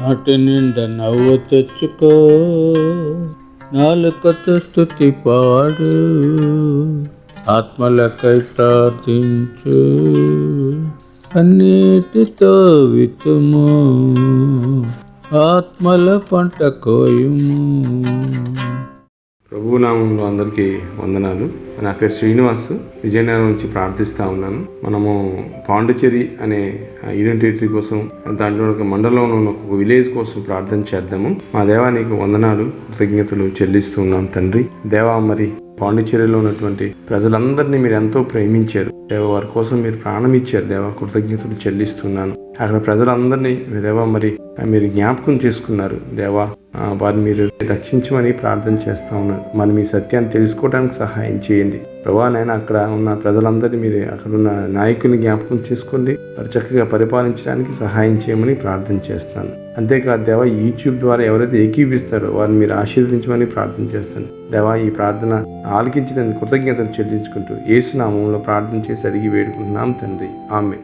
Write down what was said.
నాటి నిండా నవ్వు తెచ్చుకో, నాలుకతో స్తుతి పాడు, ఆత్మలకై ప్రార్థించు, కన్నీటితో విత్తుము, ఆత్మల పంట కోయుము. ప్రభు నామంలో అందరికీ వందనాలు. నా పేరు శ్రీనివాస్, విజయనగరం నుంచి ప్రార్థిస్తూ ఉన్నాను. మనము పాండిచేరి అనే ఐడెంటిటీ కోసం, దాంట్లో ఒక మండలంలో ఉన్న ఒక విలేజ్ కోసం ప్రార్థన చేద్దాము. మా దేవా నీకు వందనాలు, కృతజ్ఞతలు చెల్లిస్తూ ఉన్నాం తండ్రి. దేవా మరి పాండిచేరిలో ఉన్నటువంటి ప్రజలందరినీ మీరు ఎంతో ప్రేమించారు దేవ, వారి కోసం మీరు ప్రాణం ఇచ్చారు దేవా, కృతజ్ఞతలు చెల్లిస్తున్నాను. అక్కడ ప్రజలందరినీ దేవా మరి మీరు జ్ఞాపకం చేసుకున్నారు దేవా, వారిని మీరు రక్షించమని ప్రార్థన చేస్తూ ఉన్నారు. మరి మీ సత్యాన్ని తెలుసుకోవడానికి సహాయం చేయండి ప్రభా. నేను అక్కడ ఉన్న ప్రజలందరినీ మీరు, అక్కడ ఉన్న నాయకుల్ని జ్ఞాపకం చేసుకోండి, వారు చక్కగా పరిపాలించడానికి సహాయం చేయమని ప్రార్థన చేస్తాను. అంతేకాదు దేవా, యూట్యూబ్ ద్వారా ఎవరైతే ఏకీపిస్తారో వారిని మీరు ఆశీర్వదించమని ప్రార్థన చేస్తాను దేవా. ఈ ప్రార్థన ఆలకించినందుకు కృతజ్ఞతలు చెల్లించుకుంటూ యేసు నామములో ప్రార్థన చేసి అడిగి వేడుకుంటున్నాం తండ్రి, ఆమేన్.